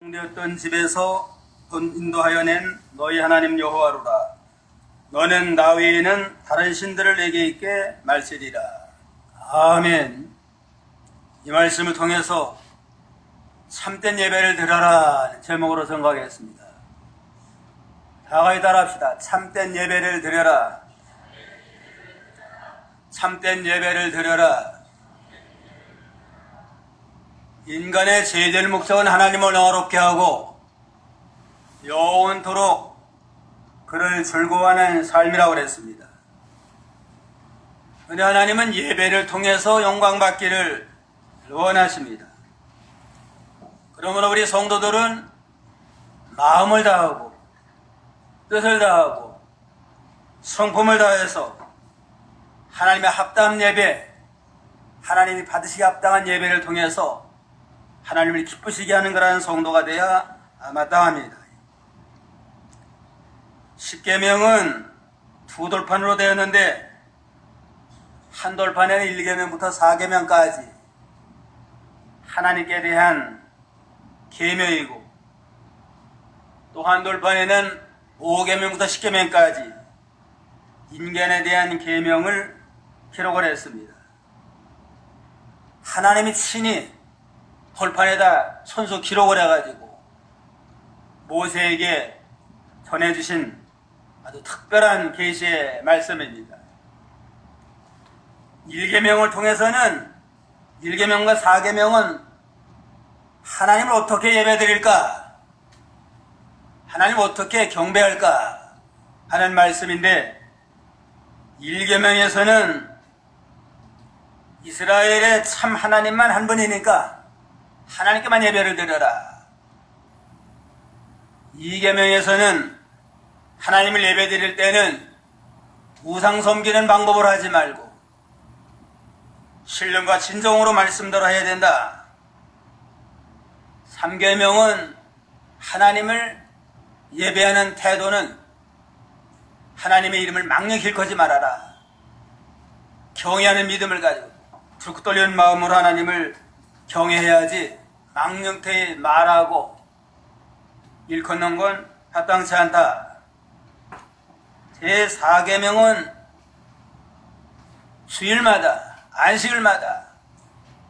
되었던 집에서 인도하여 낸 너희 하나님 여호와로라. 너는 나 외에는 다른 신들을 내게 있게 말시리라. 아멘. 이 말씀을 통해서 참된 예배를 드려라 제목으로 선거하겠습니다. 다같이 따라합시다. 참된 예배를 드려라. 참된 예배를 드려라. 인간의 제일 목적은 하나님을 영화롭게 하고 영원토록 그를 즐거워하는 삶이라고 그랬습니다. 그런데 하나님은 예배를 통해서 영광받기를 원하십니다. 그러므로 우리 성도들은 마음을 다하고 뜻을 다하고 성품을 다해서 하나님의 합당한 예배, 하나님이 받으시기 합당한 예배를 통해서 하나님을 기쁘시게 하는 그러한 성도가 되어야 마땅합니다. 십계명은 두 돌판으로 되었는데 한 돌판에는 1계명부터 4계명까지 하나님께 대한 계명이고, 또 한 돌판에는 5계명부터 10계명까지 인간에 대한 계명을 기록을 했습니다. 하나님이 친히 돌판에다 손수 기록을 해가지고 모세에게 전해주신 아주 특별한 계시의 말씀입니다. 1계명을 통해서는 1계명과 4계명은 하나님을 어떻게 예배드릴까, 하나님을 어떻게 경배할까 하는 말씀인데, 1계명에서는 이스라엘의 참 하나님만 한 분이니까 하나님께만 예배를 드려라. 2계명에서는 하나님을 예배드릴 때는 우상 섬기는 방법을 하지 말고 신령과 진정으로 말씀대로 해야 된다. 3계명은 하나님을 예배하는 태도는 하나님의 이름을 망령히 일컫지 말아라. 경외하는 믿음을 가지고 불꽃 떨리는 마음으로 하나님을 경외해야지 망령되이 말하고 일컫는 건 합당치 않다. 제4계명은 주일마다 안식일마다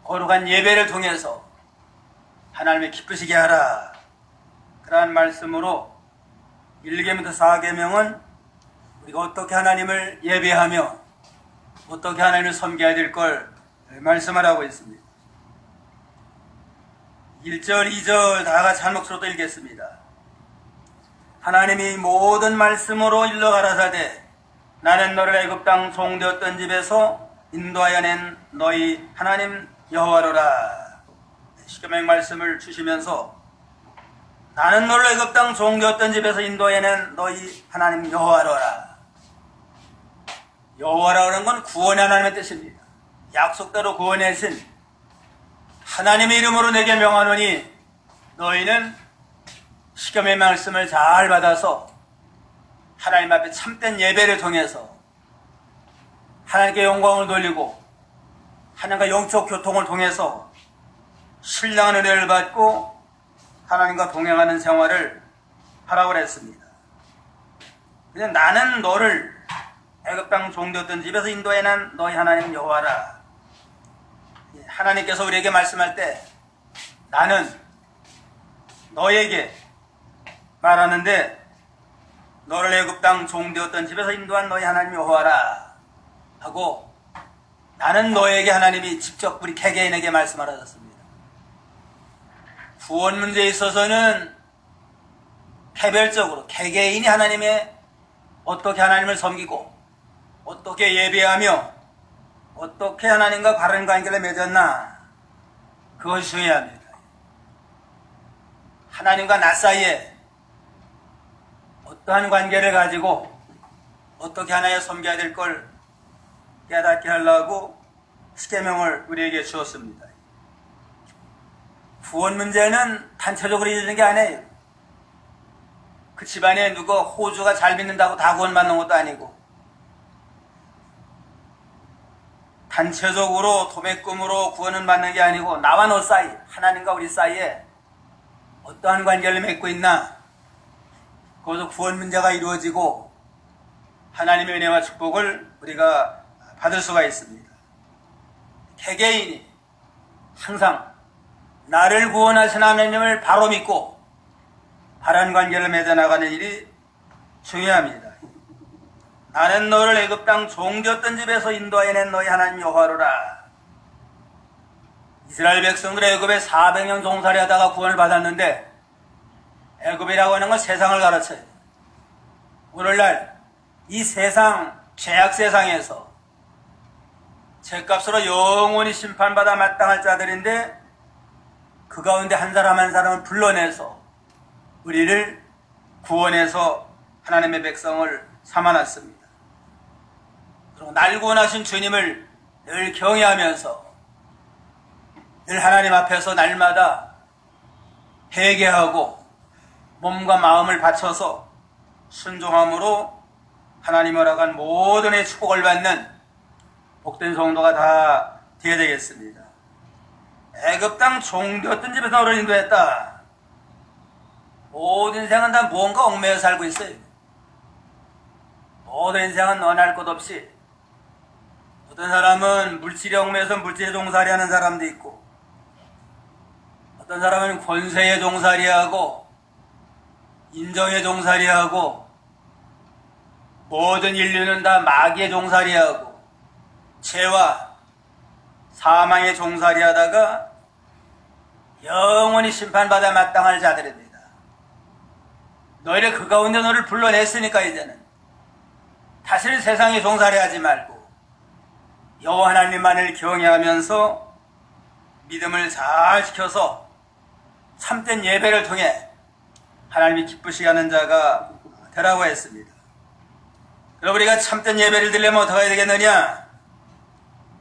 거룩한 예배를 통해서 하나님을 기쁘시게 하라. 그러한 말씀으로 1계명부터 4계명은 우리가 어떻게 하나님을 예배하며 어떻게 하나님을 섬겨야 될 걸 말씀하라고 있습니다. 1절, 2절 다 같이 한 목소리로 읽겠습니다. 하나님이 모든 말씀으로 일러 가라사대 나는 너를 애굽 땅 종되었던 집에서 인도하여 낸 너희 하나님 여호와로라. 십계명 말씀을 주시면서 나는 너를 애굽 땅 종되었던 집에서 인도하여 낸 너희 하나님 여호와로라. 여호와라는 건 구원의 하나님의 뜻입니다. 약속대로 구원해 신 하나님의 이름으로 내게 명하노니 너희는 십계명의 말씀을 잘 받아서 하나님 앞에 참된 예배를 통해서 하나님께 영광을 돌리고 하나님과 영적 교통을 통해서 신령한 은혜를 받고 하나님과 동행하는 생활을 하라고 했습니다. 그냥 나는 너를 애굽 땅 종되었던 집에서 인도해 난 너희 하나님 여호와라. 하나님께서 우리에게 말씀할 때 나는 너에게 말하는데 너를 애굽 땅 종되었던 집에서 인도한 너희 하나님 여호와라 하고, 나는 너에게 하나님이 직접 우리 개개인에게 말씀하셨습니다. 구원 문제에 있어서는 개별적으로 개개인이 하나님의 어떻게 하나님을 섬기고 어떻게 예배하며 어떻게 하나님과 바른 관계를 맺었나, 그것이 중요합니다. 하나님과 나 사이에 어떠한 관계를 가지고 어떻게 하나님을 섬겨야 될 걸 깨닫게 하려고 십계명을 우리에게 주었습니다. 구원 문제는 단체적으로 이루어지는 게 아니에요. 그 집안에 누가 호주가 잘 믿는다고 다 구원받는 것도 아니고, 단체적으로 도매금으로 구원은 받는 게 아니고 나와 너 사이, 하나님과 우리 사이에 어떠한 관계를 맺고 있나? 거기서 구원 문제가 이루어지고 하나님의 은혜와 축복을 우리가 받을 수가 있습니다. 개개인이 항상 나를 구원하신 하나님을 바로 믿고 바른 관계를 맺어나가는 일이 중요합니다. 나는 너를 애굽 땅 종되었던 집에서 인도하여낸 너희 하나님 여호와로라. 이스라엘 백성들 애굽에 400년 종살이 하다가 구원을 받았는데 애굽이라고 하는 건 세상을 가르쳐요. 오늘날 이 세상, 죄악 세상에서 죄값으로 영원히 심판받아 마땅할 자들인데 그 가운데 한 사람 한 사람을 불러내서 우리를 구원해서 하나님의 백성을 삼아놨습니다. 그리고 날 구원하신 주님을 늘 경외하면서 늘 하나님 앞에서 날마다 회개하고 몸과 마음을 바쳐서 순종함으로 하나님 허락한 모든 의 축복을 받는 복된 성도가 다 되어야 되겠습니다. 애굽 땅 종되었던 집에서 너를 인도했다. 모든 인생은 다 무언가 얽매여 살고 있어요. 모든 인생은 원할 것 없이 어떤 사람은 물질에 얽매여서 물질에 종살이하는 사람도 있고 어떤 사람은 권세에 종살이하고 인정에 종살이하고 모든 인류는 다 마귀에 종살이하고 죄와 사망에 종살이하다가 영원히 심판받아 마땅할 자들입니다. 너희를 그 가운데 너를 불러냈으니까 이제는 다시는 세상에 종살이하지 말고 여호와 하나님만을 경외하면서 믿음을 잘 지켜서 참된 예배를 통해 하나님이 기쁘시게 하는 자가 되라고 했습니다. 그럼 우리가 참된 예배를 드리려면 어떻게 해야 되겠느냐?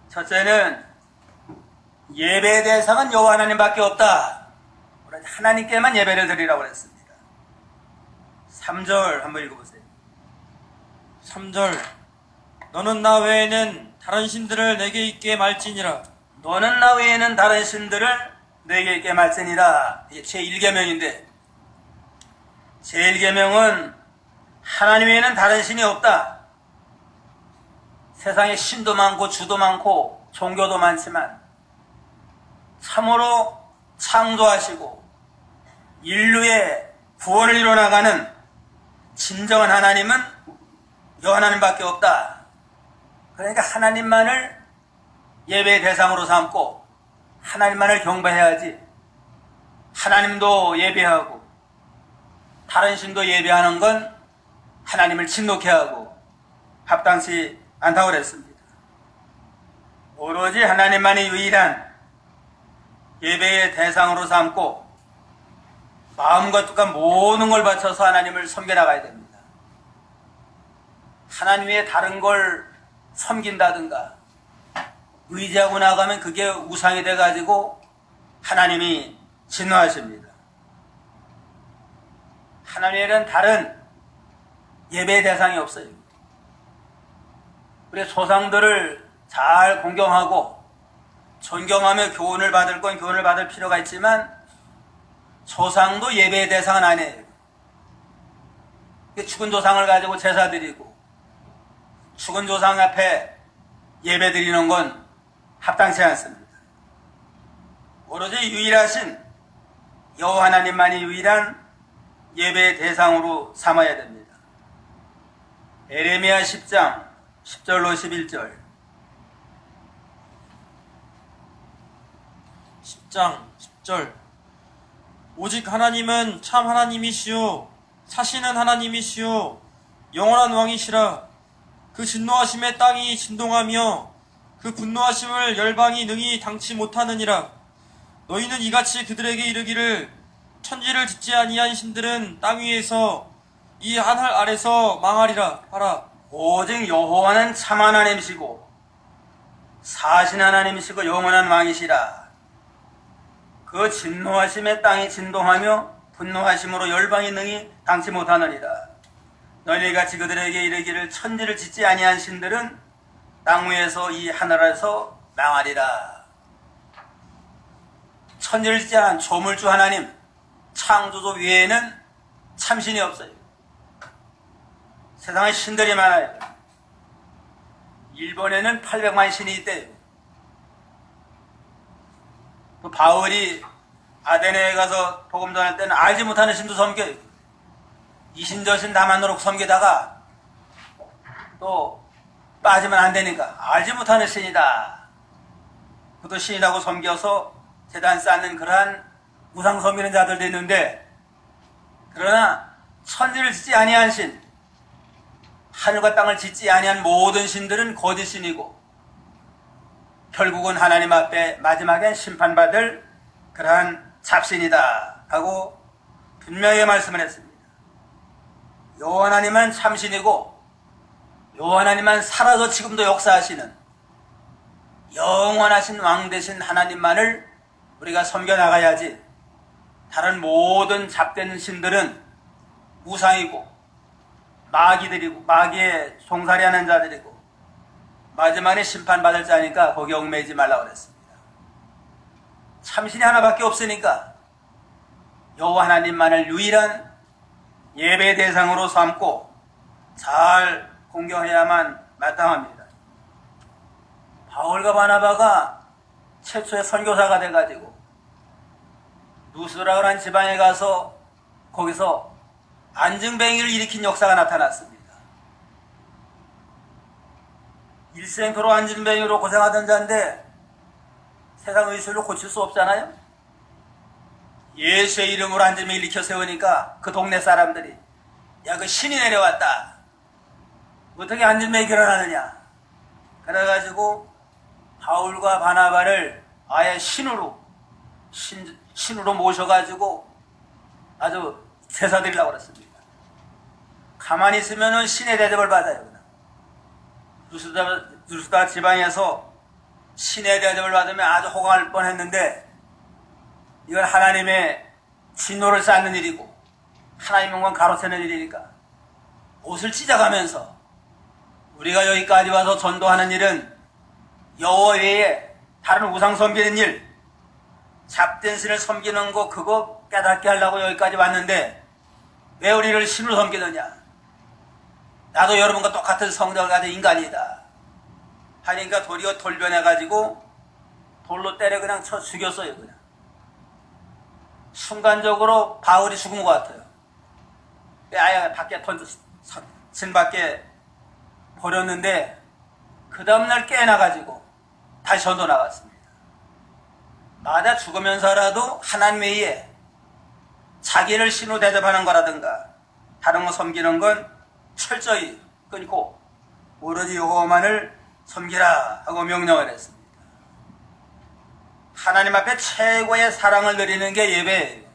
첫째는 예배의 대상은 여호와 하나님밖에 없다. 하나님께만 예배를 드리라고 했습니다. 3절 한번 읽어보세요. 3절 너는 나 외에는 다른 신들을 내게 있게 말지니라. 너는 나 외에는 다른 신들을 내게 있게 말지니라. 이게 제1계명인데 제1계명은 하나님 외에는 다른 신이 없다. 세상에 신도 많고 주도 많고 종교도 많지만 참으로 창조하시고 인류의 구원을 이뤄나가는 진정한 하나님은 여호와 하나님밖에 없다. 그러니까 하나님만을 예배의 대상으로 삼고 하나님만을 경배해야지 하나님도 예배하고 다른 신도 예배하는 건 하나님을 진노케 하고 합당치 않다고 그랬습니다. 오로지 하나님만이 유일한 예배의 대상으로 삼고 마음과 뜻과 모든 걸 바쳐서 하나님을 섬겨나가야 됩니다. 하나님 외에 다른 걸 섬긴다든가 의지하고 나가면 그게 우상이 돼가지고 하나님이 진노하십니다. 하나님에는 다른 예배의 대상이 없어요. 우리 조상들을 잘 공경하고 존경하며 교훈을 받을 건 교훈을 받을 필요가 있지만 조상도 예배의 대상은 아니에요. 죽은 조상을 가지고 제사 드리고 죽은 조상 앞에 예배 드리는 건 합당치 않습니다. 오로지 유일하신 여호와 하나님만이 유일한 예배의 대상으로 삼아야 됩니다. 에레미야 10장 10절로 11절 10장 10절 오직 하나님은 참 하나님이시요 사시는 하나님이시요 영원한 왕이시라. 그 진노하심에 땅이 진동하며 그 분노하심을 열방이 능히 당치 못하느니라. 너희는 이같이 그들에게 이르기를 천지를 짓지 아니한 신들은 땅 위에서 이 하늘 아래서 망하리라 하라. 오직 여호와는 참 하나님이시고 사신 하나님이시고 영원한 왕이시라. 그 진노하심에 땅이 진동하며 분노하심으로 열방이 능히 당치 못하느니라. 너희가 같이 그들에게 이르기를 천지를 짓지 아니한 신들은 땅 위에서 이 하늘에서 망하리라. 천지를 짓지 않은 조물주 하나님, 창조주 외에는 참신이 없어요. 세상에 신들이 많아요. 일본에는 800만 신이 있대요. 또 바울이 아테네에 가서 복음 전할 때는 알지 못하는 신도 섬겨요. 이신 저신 다만으로 섬기다가 또 빠지면 안 되니까 알지 못하는 신이다. 그것도 신이라고 섬겨서 재단 쌓는 그러한 우상 섬기는 자들도 있는데, 그러나 천지를 짓지 아니한 신, 하늘과 땅을 짓지 아니한 모든 신들은 거짓신이고 결국은 하나님 앞에 마지막엔 심판받을 그러한 잡신이다 하고 분명히 말씀을 했습니다. 여호와 하나님은 참신이고 여호와 하나님만 살아서 지금도 역사하시는 영원하신 왕 되신 하나님만을 우리가 섬겨나가야지, 다른 모든 잡된 신들은 우상이고 마귀들이고 마귀에 종살이하는 자들이고 마지막에 심판받을 자니까 거기 얽매이지 말라고 그랬습니다. 참신이 하나밖에 없으니까 여호와 하나님만을 유일한 예배 대상으로 삼고 잘 공경해야만 마땅합니다. 바울과 바나바가 최초의 선교사가 돼가지고 누스라고 하는 지방에 가서 거기서 안증뱅이를 일으킨 역사가 나타났습니다. 일생토록 안증뱅이로 고생하던 자인데 세상 의술로 고칠 수 없잖아요. 예수의 이름으로 안증뱅이 일으켜 세우니까 그 동네 사람들이 야, 그 신이 내려왔다. 어떻게 안증뱅이 결혼하느냐. 그래가지고 바울과 바나바를 아예 신으로 모셔가지고 아주 제사드리려고 그랬습니다. 가만히 있으면은 신의 대접을 받아요. 누스다 지방에서 신의 대접을 받으면 아주 호강할 뻔했는데, 이건 하나님의 진노를 쌓는 일이고 하나님의 영광 가로채는 일이니까 옷을 찢어가면서 우리가 여기까지 와서 전도하는 일은 여호와 외에 다른 우상 섬기는 일, 잡된 신을 섬기는 거 그거 깨닫게 하려고 여기까지 왔는데 왜 우리를 신으로 섬기느냐. 나도 여러분과 똑같은 성정을 가진 인간이다 하니까 도리어 돌변해가지고 돌로 때려 그냥 쳐 죽였어요. 그냥 순간적으로 바울이 죽은 것 같아요. 아예 밖에 진 밖에 버렸는데 그 다음날 깨어나가지고 다시 전도 나갔습니다. 마다 죽으면서라도 하나님 외에 자기를 신으로 대접하는 거라든가 다른 거 섬기는 건 철저히 끊고 오로지 여호와만을 섬기라 하고 명령을 했습니다. 하나님 앞에 최고의 사랑을 드리는 게 예배예요.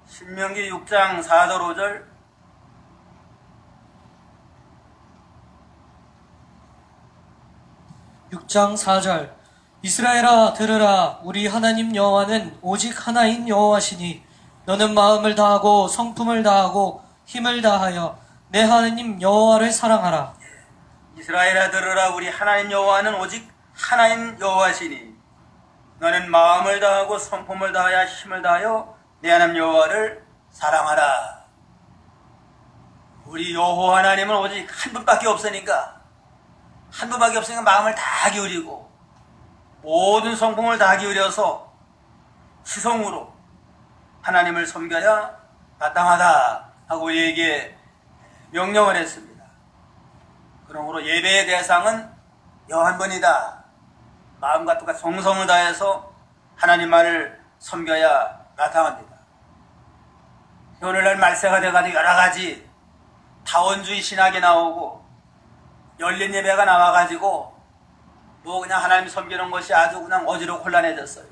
신명기 6장 4절 5절 (6장 4절) 이스라엘아 들으라. 우리 하나님 여호와는 오직 하나인 여호와시니 너는 마음을 다하고 성품을 다하고 힘을 다하여 내 하나님 여호와를 사랑하라. 이스라엘아 들으라. 우리 하나님 여호와는 오직 하나인 여호와시니 너는 마음을 다하고 성품을 다하여 힘을 다하여 내 하나님 여호와를 사랑하라. 우리 여호와 하나님은 오직 한 분밖에 없으니까 마음을 다 기울이고 모든 성품을 다 기울여서 지성으로 하나님을 섬겨야 마땅하다 하고 우리에게 명령을 했습니다. 그러므로 예배의 대상은 여호와 한 분이다. 마음과 뜻과 정성을 다해서 하나님만을 섬겨야 마땅합니다. 오늘날 말세가 돼가지고 여러 가지 다원주의 신학이 나오고 열린 예배가 나와가지고 뭐 그냥 하나님 섬기는 것이 아주 그냥 어지럽고 혼란해졌어요.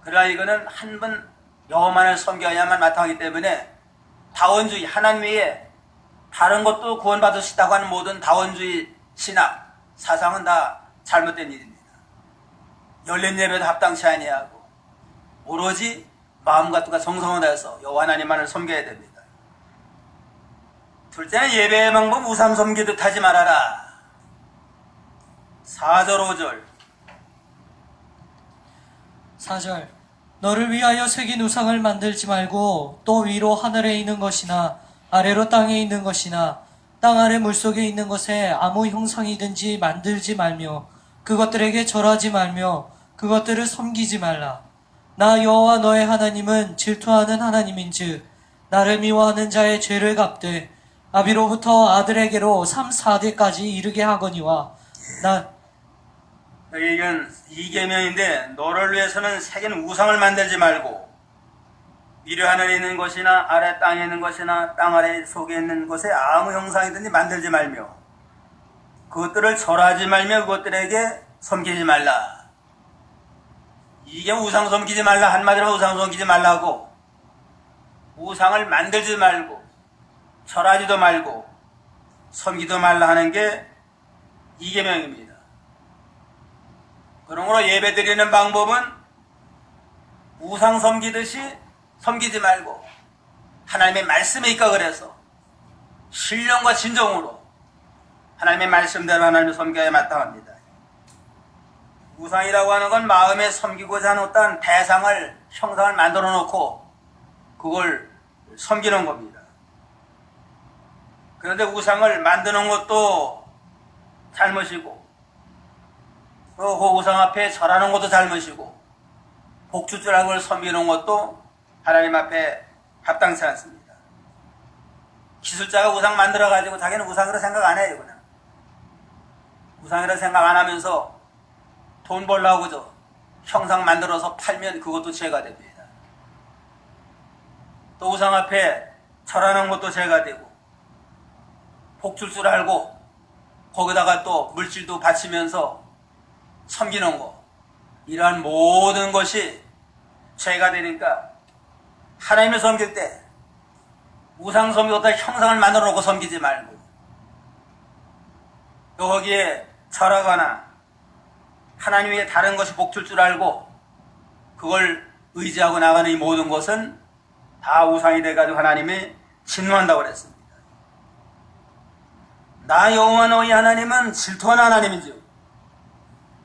그러나 이거는 한 분 여호와만을 섬겨야만 마땅하기 때문에 다원주의, 하나님 외에 다른 것도 구원받을 수 있다고 하는 모든 다원주의 신학 사상은 다 잘못된 일입니다. 열린 예배도 합당치 아니하고 오로지 마음과 뜻과 정성을 다해서 여호와 하나님만을 섬겨야 됩니다. 둘째는 예배의 방법 우상 섬기듯 하지 말아라. 4절 5절 4절 너를 위하여 새긴 우상을 만들지 말고 또 위로 하늘에 있는 것이나 아래로 땅에 있는 것이나 땅 아래 물속에 있는 것에 아무 형상이든지 만들지 말며 그것들에게 절하지 말며 그것들을 섬기지 말라. 나 여호와 너의 하나님은 질투하는 하나님인즉 나를 미워하는 자의 죄를 갚되 아비로부터 아들에게로 3, 4대까지 이르게 하거니와 나 이건 이계명인데 너를 위해서는 새긴 우상을 만들지 말고 위로 하늘에 있는 것이나 아래 땅에 있는 것이나 땅 아래 속에 있는 것에 아무 형상이든지 만들지 말며 그것들을 절하지 말며 그것들에게 섬기지 말라. 이게 우상 섬기지 말라. 한마디로 우상 섬기지 말라고. 우상을 만들지 말고 절하지도 말고 섬기도 말라 하는 게 이계명입니다. 그러므로 예배 드리는 방법은 우상 섬기듯이 섬기지 말고 하나님의 말씀에 있까 그래서 신령과 진정으로 하나님의 말씀대로 하나님을 섬겨야 마땅합니다. 우상이라고 하는 건 마음에 섬기고자 하는 어떤 대상을 형상을 만들어 놓고 그걸 섬기는 겁니다. 그런데 우상을 만드는 것도 잘못이고 그 우상 앞에 절하는 것도 잘못이고 복주주라는 걸 섬기는 것도 하나님 앞에 합당치 않습니다. 기술자가 우상 만들어가지고 자기는 우상이라 생각 안 해요. 그냥 우상이라 생각 안 하면서 돈 벌려고 그죠. 형상 만들어서 팔면 그것도 죄가 됩니다. 또 우상 앞에 절하는 것도 죄가 되고 복줄 줄 알고 거기다가 또 물질도 바치면서 섬기는 거 이러한 모든 것이 죄가 되니까 하나님을 섬길 때 우상 섬기고다 형상을 만들어 놓고 섬기지 말고 또 거기에 절하거나 하나님에게 다른 것이 복줄 줄 알고 그걸 의지하고 나가는 이 모든 것은 다 우상이 돼가지고 하나님이 진노한다고 그랬습니다. 나 여호와 너희 하나님은 질투하는 하나님이죠.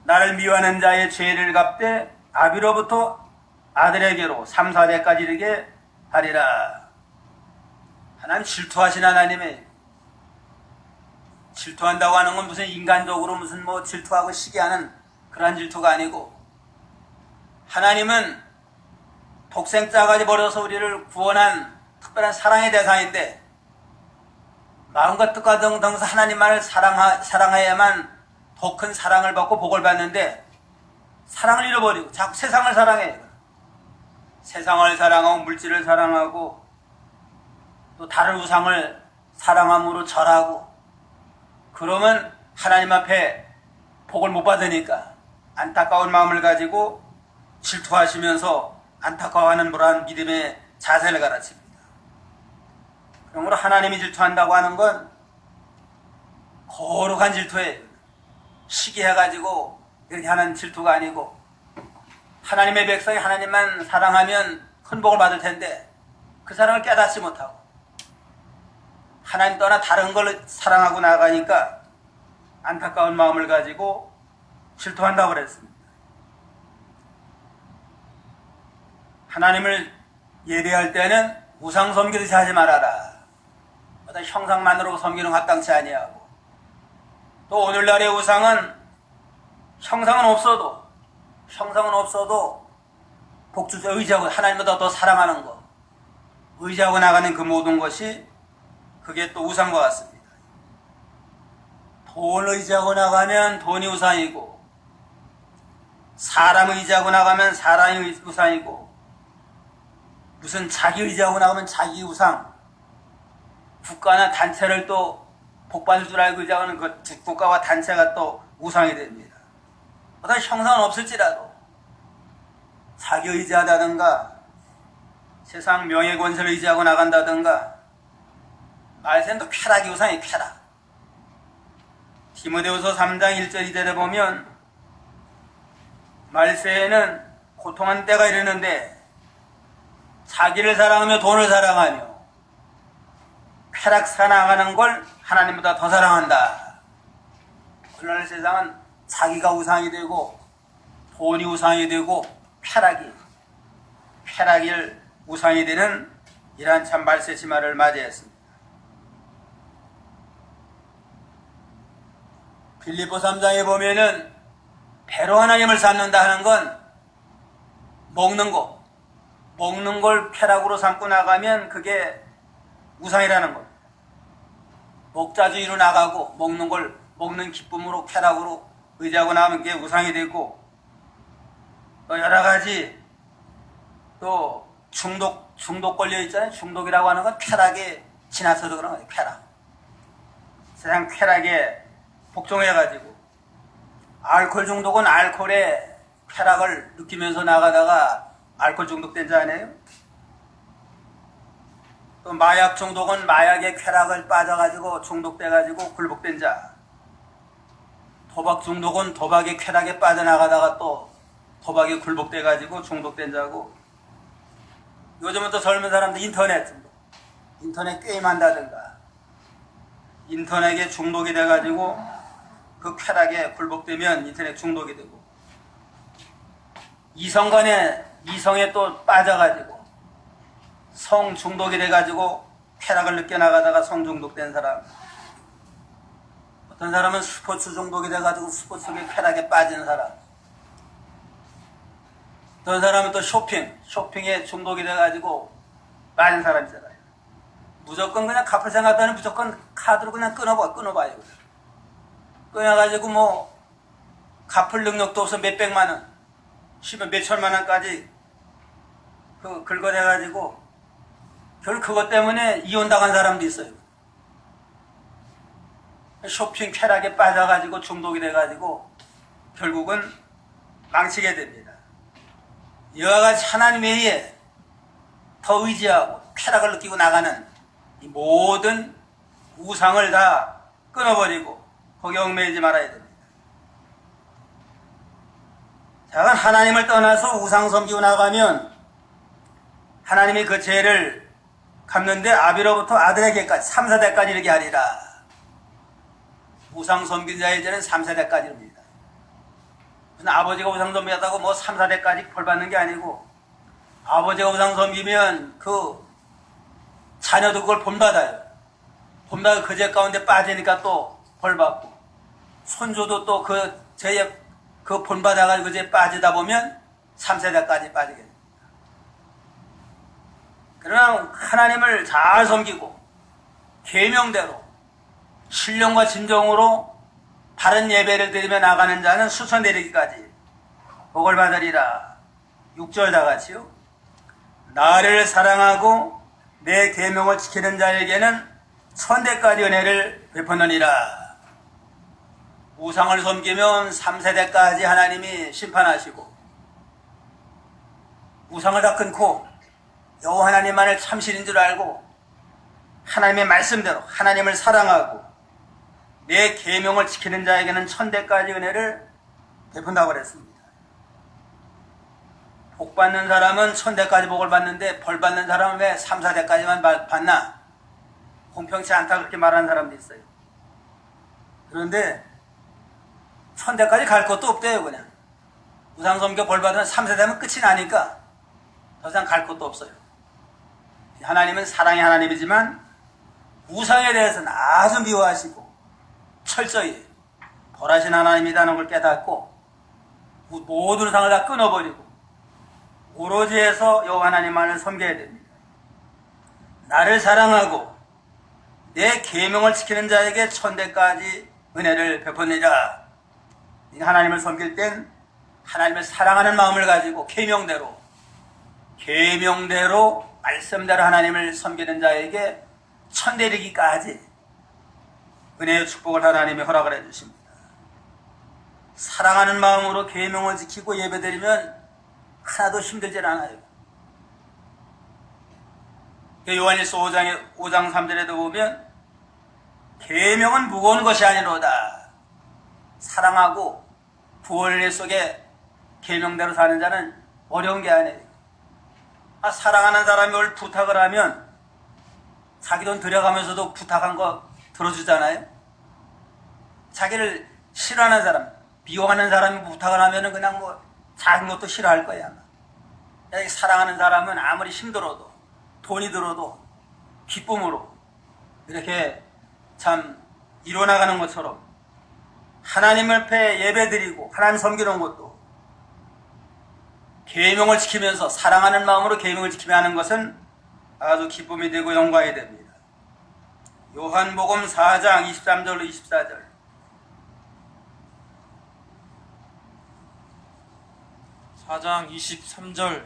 나를 미워하는 자의 죄를 갚되 아비로부터 아들에게로 3, 4대까지 이르게 하리라. 하나님 질투하신 하나님이에요. 질투한다고 하는 건 무슨 인간적으로 무슨 뭐 질투하고 시기하는 그러한 질투가 아니고 하나님은 독생자까지 버려서 우리를 구원한 특별한 사랑의 대상인데 마음과 뜻과 정성에서 하나님만을 사랑해야만 더 큰 사랑을 받고 복을 받는데 사랑을 잃어버리고 자꾸 세상을 사랑해요. 세상을 사랑하고 물질을 사랑하고 또 다른 우상을 사랑함으로 절하고 그러면 하나님 앞에 복을 못 받으니까 안타까운 마음을 가지고 질투하시면서 안타까워하는 그러한 믿음의 자세를 가르칩니다. 그러므로 하나님이 질투한다고 하는 건 거룩한 질투예요. 시기해가지고 이렇게 하는 질투가 아니고 하나님의 백성이 하나님만 사랑하면 큰 복을 받을 텐데 그 사랑을 깨닫지 못하고 하나님 떠나 다른 걸 사랑하고 나가니까 안타까운 마음을 가지고 질투한다고 그랬습니다. 하나님을 예배할 때는 우상 섬기듯이 하지 말아라. 어떤 형상만으로 섬기는 것 합당치 아니하고 또 오늘날의 우상은 형상은 없어도 복주에 의지하고 하나님보다 더 사랑하는 것 의지하고 나가는 그 모든 것이 그게 또 우상과 같습니다. 돈 의지하고 나가면 돈이 우상이고 사람 의지하고 나가면 사람이 우상이고 무슨 자기 의지하고 나가면 자기 우상 국가나 단체를 또 복받을 줄 알고 의지하는 그 국가와 단체가 또 우상이 됩니다. 어떤 형상은 없을지라도 자기 의지하다든가 세상 명예 권세를 의지하고 나간다든가 말세는 또 쾌락이 우상이 쾌락. 디모데후서 3장 1절 2절에 보면 말세에는 고통한 때가 이르는데 자기를 사랑하며 돈을 사랑하며 쾌락 사랑하는 걸 하나님보다 더 사랑한다. 오늘날 세상은 자기가 우상이 되고 돈이 우상이 되고 쾌락일 우상이 되는 이러한 참 말세지마를 맞이했습니다. 빌립보 3장에 보면은 배로 하나님을 삼는다 하는 건 먹는 걸 쾌락으로 삼고 나가면 그게 우상이라는 것. 먹자주의로 나가고 먹는 기쁨으로 쾌락으로 의지하고 나면 그게 우상이 되고, 또 여러 가지 또 중독 걸려 있잖아요. 중독이라고 하는 건 쾌락에 지나서도 그런 거예요. 쾌락. 세상 쾌락에 복종해가지고, 알코올 중독은 알코올에 쾌락을 느끼면서 나가다가 알코올 중독된 자 아니에요? 또 마약 중독은 마약에 쾌락을 빠져가지고 중독돼가지고 굴복된 자. 도박 중독은 도박의 쾌락에 빠져나가다가 또 도박에 굴복돼가지고 중독된 자고, 요즘은 또 젊은 사람들 인터넷 게임한다든가 인터넷에 중독이 돼가지고 그 쾌락에 굴복되면 인터넷 중독이 되고, 이성에 또 빠져가지고 성 중독이 돼가지고 쾌락을 느껴 나가다가 성 중독된 사람, 어떤 사람은 스포츠 중독이 돼가지고 스포츠의 쾌락에 빠진 사람, 어떤 사람은 또 쇼핑에 중독이 돼가지고 빠진 사람 있잖아요. 무조건 그냥 갚을 생각하면 무조건 카드로 그냥 끊어봐요. 끊어가지고 뭐 갚을 능력도 없어 몇백만 원, 심지어 몇천만 원까지 긁어내가지고 결국 그것 때문에 이혼당한 사람도 있어요. 쇼핑 쾌락에 빠져가지고 중독이 돼가지고 결국은 망치게 됩니다. 이와 같이 하나님 외에 더 의지하고 쾌락을 느끼고 나가는 이 모든 우상을 다 끊어버리고 거기에 얽매이지 말아야 됩니다. 자, 하나님을 떠나서 우상 섬기고 나가면 하나님이 그 죄를 갚는데 아비로부터 아들에게까지 3세대까지 이르게 하리라. 우상 섬긴 자의 죄는 3세대까지 이릅니다. 아버지가 우상 섬기다고 뭐 3, 4대까지 벌 받는 게 아니고, 아버지가 우상 섬기면 그 자녀도 그걸 본받아요. 본받아 그 죄 가운데 빠지니까 또 벌 받고, 손주도 또 그 죄에 그 본받아가지고 그 죄에 빠지다 보면 3세대까지 빠지게 됩니다. 그러나 하나님을 잘 섬기고 계명대로 신령과 진정으로 바른 예배를 드리며 나가는 자는 수천 내리기까지 복을 받으리라. 6절 다 같이요. 나를 사랑하고 내 계명을 지키는 자에게는 천대까지 은혜를 베푸느니라. 우상을 섬기면 3세대까지 하나님이 심판하시고, 우상을 다 끊고 여호와 하나님만을 참신인 줄 알고 하나님의 말씀대로 하나님을 사랑하고 내 계명을 지키는 자에게는 천대까지 은혜를 베푼다고 그랬습니다. 복 받는 사람은 천대까지 복을 받는데 벌 받는 사람은 왜 3, 4대까지만 받나? 공평치 않다 그렇게 말하는 사람도 있어요. 그런데 천대까지 갈 것도 없대요. 그냥 우상 섬겨 벌 받으면 3세대면 끝이 나니까 더 이상 갈 것도 없어요. 하나님은 사랑의 하나님이지만 우상에 대해서는 아주 미워하시고 철저히 벌하신 하나님이라는 걸 깨닫고 모든 우상을 다 끊어버리고 오로지 해서 여호와 하나님만을 섬겨야 됩니다. 나를 사랑하고 내 계명을 지키는 자에게 천대까지 은혜를 베푸느니라. 하나님을 섬길 땐 하나님을 사랑하는 마음을 가지고 계명대로 말씀대로 하나님을 섬기는 자에게 천대리기까지 은혜의 축복을 하나님이 허락을 해주십니다. 사랑하는 마음으로 계명을 지키고 예배드리면 하나도 힘들질 않아요. 요한일서 5장 3절에도 보면 계명은 무거운 것이 아니로다. 사랑하고 부활의 속에 계명대로 사는 자는 어려운 게 아니에요. 사랑하는 사람이 뭘 부탁을 하면 자기 돈 들여가면서도 부탁한 거 들어주잖아요. 자기를 싫어하는 사람, 미워하는 사람이 부탁을 하면은 그냥 뭐 작은 것도 싫어할 거야. 사랑하는 사람은 아무리 힘들어도 돈이 들어도 기쁨으로 이렇게 참 이뤄나가는 것처럼 하나님 앞에 예배드리고 하나님 섬기는 것도 계명을 지키면서 사랑하는 마음으로 계명을 지키며 하는 것은 아주 기쁨이 되고 영광이 됩니다. 요한복음 4장 23절로 24절. (4장 23절)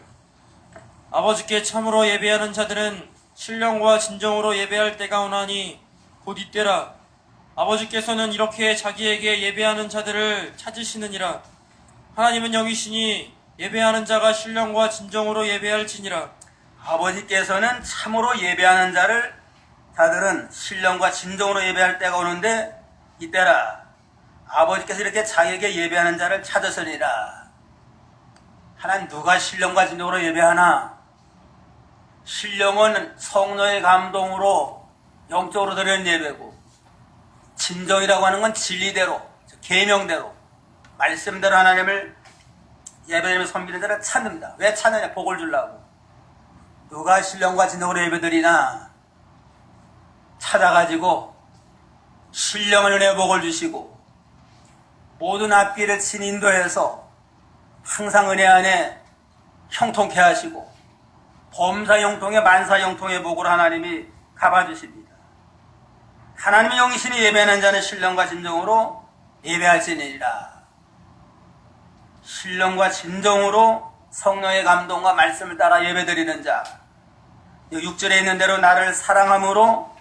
아버지께 참으로 예배하는 자들은 신령과 진정으로 예배할 때가 오나니 곧 이때라. 아버지께서는 이렇게 자기에게 예배하는 자들을 찾으시느니라. 하나님은 영이시니 예배하는 자가 신령과 진정으로 예배할지니라. 아버지께서는 참으로 예배하는 자들은 신령과 진정으로 예배할 때가 오는데 이때라. 아버지께서 이렇게 자기에게 예배하는 자를 찾으시니라. 하나님 누가 신령과 진정으로 예배하나? 신령은 성령의 감동으로 영적으로 드리는 예배고, 진정이라고 하는 건 진리대로, 계명대로, 말씀대로 하나님을 예배드리며 섬기는 자를 찾는다. 왜 찾느냐? 복을 주려고. 누가 신령과 진정으로 예배드리나? 찾아가지고 신령을 은혜 복을 주시고 모든 앞길을 친 인도해서 항상 은혜 안에 형통케 하시고 범사 형통에 만사 형통의 복을 하나님이 갚아주십니다. 하나님의 영이시니 예배하는 자는 신령과 진정으로 예배할지니라. 신령과 진정으로 성령의 감동과 말씀을 따라 예배드리는 자, 6절에 있는 대로 나를 사랑함으로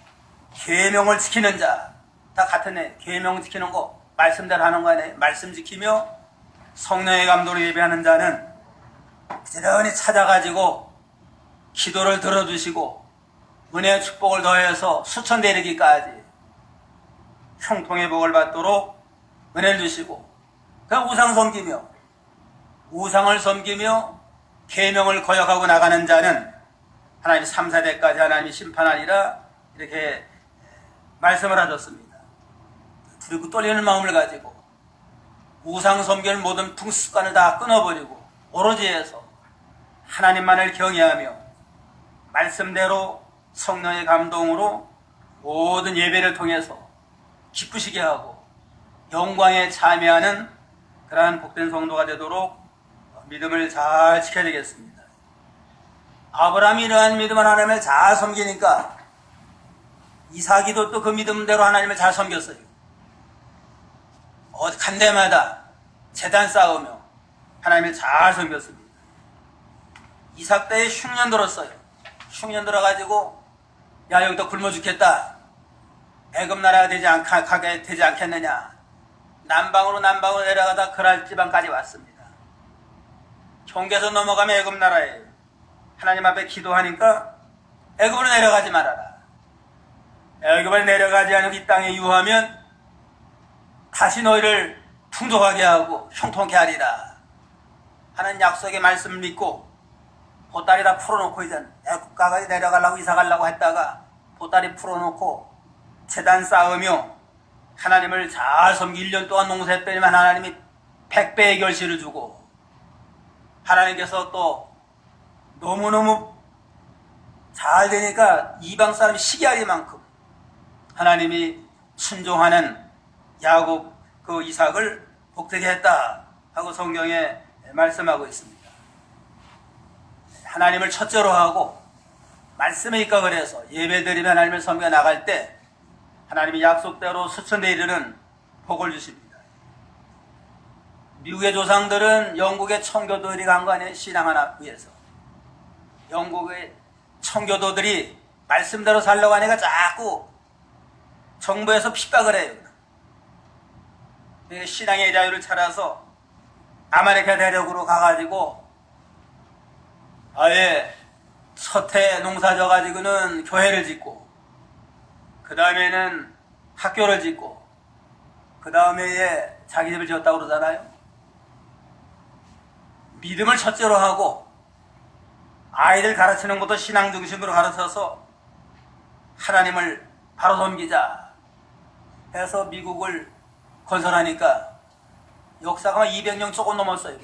계명을 지키는 자, 다 같은 애. 계명 지키는 거 말씀대로 하는 거 아니에요. 말씀 지키며 성령의 감동으로 예배하는 자는 부지런히 찾아가지고 기도를 들어주시고 은혜의 축복을 더해서 수천대 이르기까지 형통의 복을 받도록 은혜를 주시고, 그 우상을 섬기며 계명을 거역하고 나가는 자는 하나님 3, 4대까지 하나님이 심판하리라 이렇게 말씀을 하셨습니다. 두렵고 떨리는 마음을 가지고 우상 섬기는 모든 풍습관을 다 끊어버리고 오로지 해서 하나님만을 경외하며 말씀대로 성령의 감동으로 모든 예배를 통해서 기쁘시게 하고 영광에 참여하는 그러한 복된 성도가 되도록 믿음을 잘 지켜야 되겠습니다. 아브라함이 이러한 믿음을 하나님을 잘 섬기니까 이삭이도 또 그 믿음대로 하나님을 잘 섬겼어요. 어디 간 데마다 제단 쌓으며 하나님을 잘 섬겼습니다. 이삭 때에 흉년 들었어요. 흉년 들어가지고 야 여기다 굶어 죽겠다. 애굽 나라가 가게 되지 않겠느냐. 남방으로 내려가다 그랄 지방까지 왔습니다. 경계선 넘어가면 애굽 나라에 하나님 앞에 기도하니까 애굽으로 내려가지 말아라. 애굽을 내려가지 않은 이 땅에 유하면 다시 너희를 풍족하게 하고 형통케 하리라 하는 약속의 말씀을 믿고 보따리 다 풀어놓고 이제 애굽 가까이 내려가려고 이사 가려고 했다가 보따리 풀어놓고 제단 쌓으며 하나님을 잘 섬기 1년 동안 농사했더니만 하나님이 100배의 결실을 주고 하나님께서 또 너무너무 잘 되니까 이방 사람이 시기하리만큼 하나님이 순종하는 야곱 그 이삭을 복되게 했다 하고 성경에 말씀하고 있습니다. 하나님을 첫째로 하고 말씀에 입각을 해서 예배드리며 하나님을 섬겨 나갈 때 하나님이 약속대로 수천대에 이르는 복을 주십니다. 미국의 조상들은 영국의 청교도들이 간 거 아니에요? 신앙 하나 위해서. 영국의 청교도들이 말씀대로 살려고 하니까 자꾸 정부에서 핍박을 해요. 신앙의 자유를 찾아서 아메리카 대륙으로 가가지고 아예 첫 해 농사 져가지고는 교회를 짓고 그 다음에는 학교를 짓고 그 다음에 자기 집을 지었다고 그러잖아요. 믿음을 첫째로 하고 아이들 가르치는 것도 신앙 중심으로 가르쳐서 하나님을 바로 섬기자 해서 미국을 건설하니까 역사가 200년 조금 넘었어요.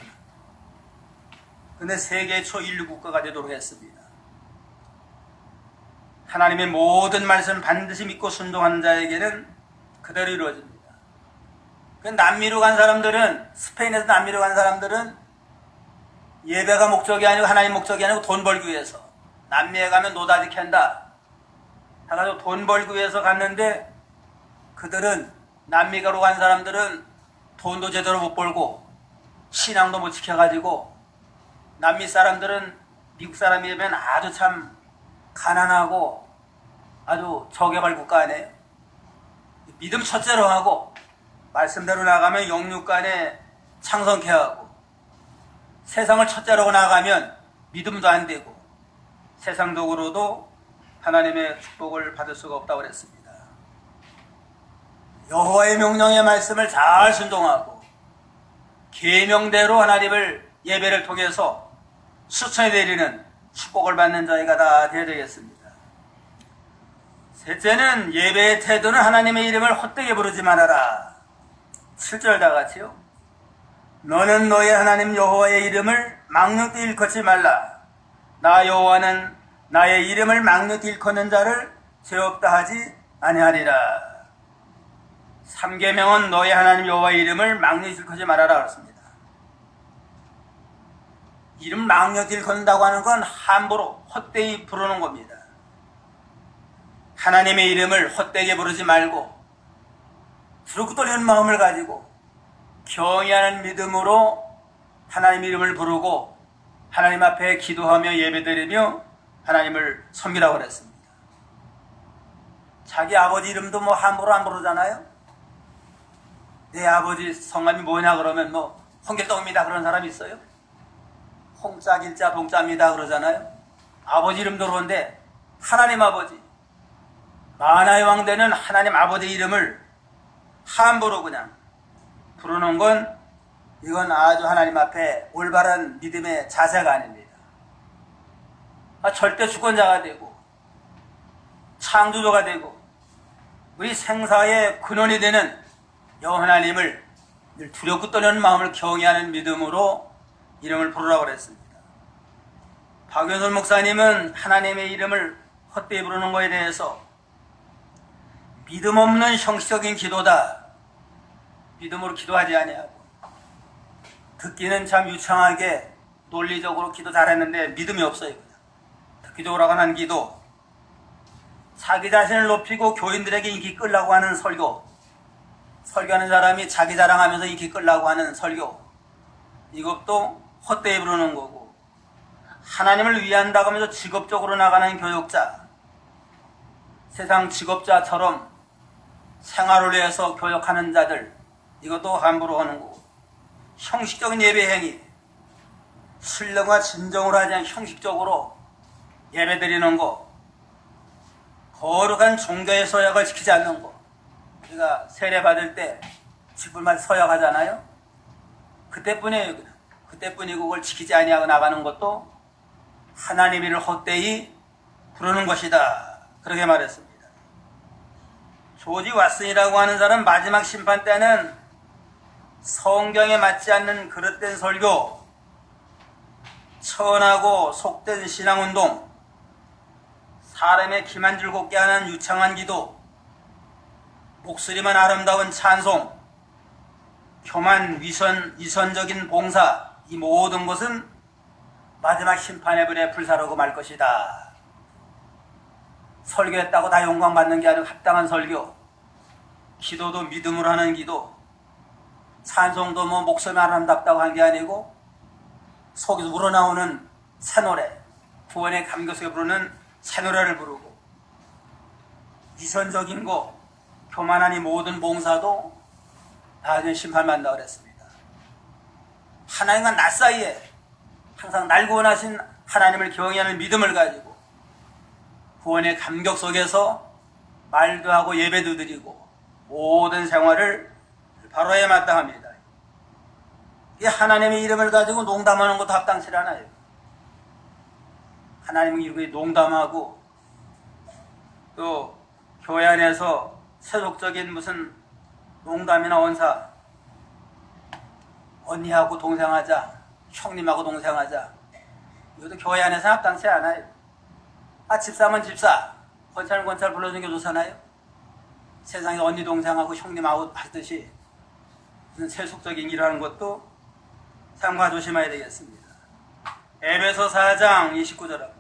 근데 세계 초인류 국가가 되도록 했습니다. 하나님의 모든 말씀 반드시 믿고 순종하는 자에게는 그대로 이루어집니다. 그 남미로 간 사람들은, 스페인에서 남미로 간 사람들은 예배가 목적이 아니고 하나님 목적이 아니고 돈 벌기 위해서, 남미에 가면 노다지 캔다 해가지고 돈 벌기 위해서 갔는데, 그들은, 남미가로 간 사람들은 돈도 제대로 못 벌고 신앙도 못 지켜가지고, 남미 사람들은 미국 사람에 비하면 아주 참 가난하고 아주 저개발 국가 아니에요. 믿음 첫째로 하고 말씀대로 나가면 영육간에 창성케 하고, 세상을 첫째로 나가면 믿음도 안 되고 세상적으로도 하나님의 축복을 받을 수가 없다고 그랬습니다. 여호와의 명령의 말씀을 잘 순종하고 계명대로 하나님을 예배를 통해서 수천에 내리는 축복을 받는 자가 다 되어야 되겠습니다. 셋째는 예배의 태도는 하나님의 이름을 헛되게 부르지 말아라. 7절 다 같이요. 너는 너의 하나님 여호와의 이름을 막누티 일컫지 말라. 나 여호와는 나의 이름을 막누티 일컫는 자를 죄 없다 하지 아니하리라. 3계명은 너의 하나님 여호와의 이름을 막누티 일컫지 말아라 그렇습니다. 이름 막누티 일컫는다고 하는 건 함부로 헛되이 부르는 겁니다. 하나님의 이름을 헛되게 부르지 말고 두렵고 떨리는 마음을 가지고 경외하는 믿음으로 하나님 이름을 부르고 하나님 앞에 기도하며 예배드리며 하나님을 섬기라고 그랬습니다. 자기 아버지 이름도 뭐 함부로 안 부르잖아요. 내 아버지 성함이 뭐냐 그러면 뭐 홍길동입니다 그런 사람이 있어요? 홍자 길자 동자입니다 그러잖아요. 아버지 이름도 그런데 하나님 아버지, 만화의 왕되는 하나님 아버지 이름을 함부로 그냥 부르는 건, 이건 아주 하나님 앞에 올바른 믿음의 자세가 아닙니다. 절대 주권자가 되고 창조주가 되고 우리 생사의 근원이 되는 여호와 하나님을 늘 두렵고 떨리는 마음을 경외하는 믿음으로 이름을 부르라고 그랬습니다. 박윤솔 목사님은 하나님의 이름을 헛되이 부르는 것에 대해서 믿음 없는 형식적인 기도다, 믿음으로 기도하지 아니하고, 듣기는 참 유창하게 논리적으로 기도 잘했는데 믿음이 없어요. 듣기적으로 하는 기도, 자기 자신을 높이고 교인들에게 인기 끌라고 하는 설교, 설교하는 사람이 자기 자랑하면서 인기 끌라고 하는 설교, 이것도 헛되이 부르는 거고, 하나님을 위한다고 하면서 직업적으로 나가는 교육자, 세상 직업자처럼 생활을 위해서 교육하는 자들, 이것도 함부로 하는 거고, 형식적인 예배 행위, 신령과 진정으로 하지 않은 형식적으로 예배 드리는 거, 거룩한 종교의 서약을 지키지 않는 거, 우리가 세례 받을 때 직분만 서약하잖아요. 그때뿐이에요. 그때뿐이고 그걸 지키지 아니하고 나가는 것도 하나님 이를 헛되이 부르는 것이다, 그렇게 말했습니다. 조지 왓슨이라고 하는 사람, 마지막 심판 때는 성경에 맞지 않는 그릇된 설교, 천하고 속된 신앙운동, 사람의 기만 즐겁게 하는 유창한 기도, 목소리만 아름다운 찬송, 교만 위선적인 봉사, 이 모든 것은 마지막 심판의 불에 불사르고 말 것이다. 설교했다고 다 영광받는 게 아니고 합당한 설교, 기도도 믿음으로 하는 기도, 찬송도 뭐 목소리만 아름답다고 한 게 아니고 속에서 우러나오는 새노래, 구원의 감격 속에 부르는 새노래를 부르고, 위선적인 거, 교만한 이 모든 봉사도 나중에 심판받는다고 그랬습니다. 하나님과 나 사이에 항상 날 구원하신 하나님을 경외하는 믿음을 가지고 구원의 감격 속에서 말도 하고 예배도 드리고 모든 생활을 바로에 마땅합니다. 이 하나님의 이름을 가지고 농담하는 것도 합당치 않아요. 하나님의 이름에 농담하고 또 교회 안에서 세속적인 무슨 농담이나 언사, 언니하고 동생하자, 형님하고 동생하자, 이것도 교회 안에서 합당치 않아요. 집사면 집사, 권찰 불러주는 게 좋잖아요. 세상에 언니 동생하고 형님하고 하듯이 세속적인 일을 하는 것도 삼가 조심해야 되겠습니다. 에베소 4장 29절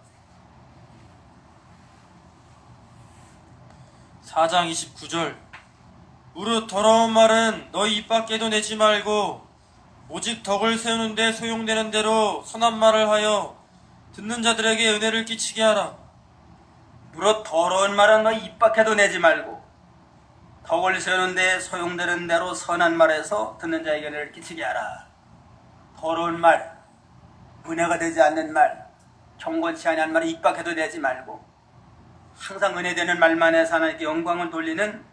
4장 29절 무릇 더러운 말은 너희 입 밖에도 내지 말고 오직 덕을 세우는 데 소용되는 대로 선한 말을 하여 듣는 자들에게 은혜를 끼치게 하라. 무릇 더러운 말은 너희 입 밖에도 내지 말고 덕을 세우는 데 소용되는 대로 선한 말에서 듣는 자에게 은혜를 끼치게 하라. 더러운 말, 은혜가 되지 않는 말, 경건치 아니한 말을 입 밖에도 내지 말고 항상 은혜되는 말만 해서 하나님께 영광을 돌리는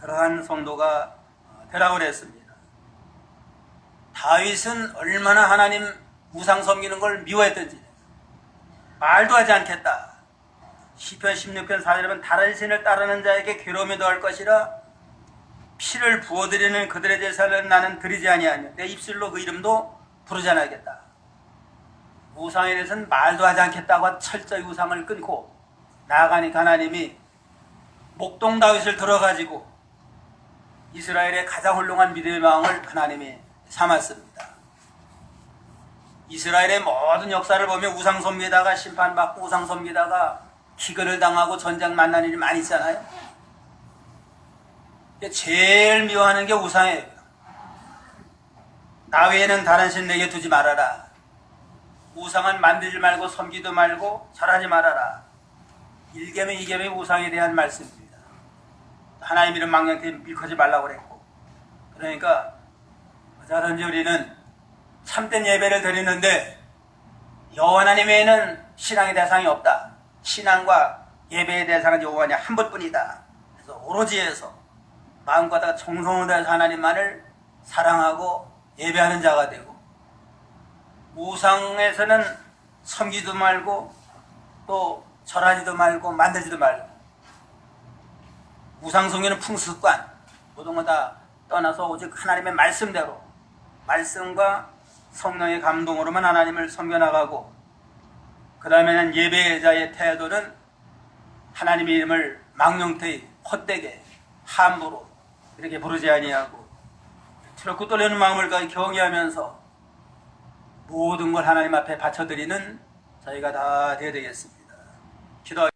그러한 성도가 되라고 그랬습니다. 다윗은 얼마나 하나님 우상 섬기는 걸 미워했던지 말도 하지 않겠다. 시편 16편 4절에 보면 다른 신을 따르는 자에게 괴로움이 더할 것이라 피를 부어드리는 그들의 제사를 나는 드리지 아니하며 내 입술로 그 이름도 부르지 않겠다. 우상에 대해서는 말도 하지 않겠다고 철저히 우상을 끊고 나아가니까 하나님이 목동 다윗을 들어가지고 이스라엘의 가장 훌륭한 믿음의 마음을 하나님이 삼았습니다. 이스라엘의 모든 역사를 보면 우상 섬기다가 심판받고 우상 섬기다가 기근을 당하고 전쟁 만난 일이 많이 있잖아요. 제일 미워하는 게 우상이에요. 나 외에는 다른 신 내게 두지 말아라. 우상은 만들지 말고 섬기도 말고 절하지 말아라. 1계명 2계명이 우상에 대한 말씀입니다. 하나님 이름 망령되 밀거지 말라고 그랬고, 그러니까 어쩌든지 우리는 참된 예배를 드리는데 여호와 하나님 외에는 신앙의 대상이 없다. 신앙과 예배의 대상은 여호와 하나님 한 분뿐이다. 그래서 오로지 해서 마음과 다 정성을 다해서 하나님만을 사랑하고 예배하는 자가 되고, 우상에서는 섬기도 말고 또 절하지도 말고 만들지도 말고, 우상 섬기는 풍습관 모든 거 다 떠나서 오직 하나님의 말씀대로 말씀과 성령의 감동으로만 하나님을 섬겨나가고, 그 다음에는 예배자의 태도는 하나님의 이름을 망령되이 헛되게 함부로 이렇게 부르지 아니하고 트럭고 떨리는 마음을 가지고 경외하면서 모든 걸 하나님 앞에 바쳐드리는 저희가 다 되어야 되겠습니다. 기도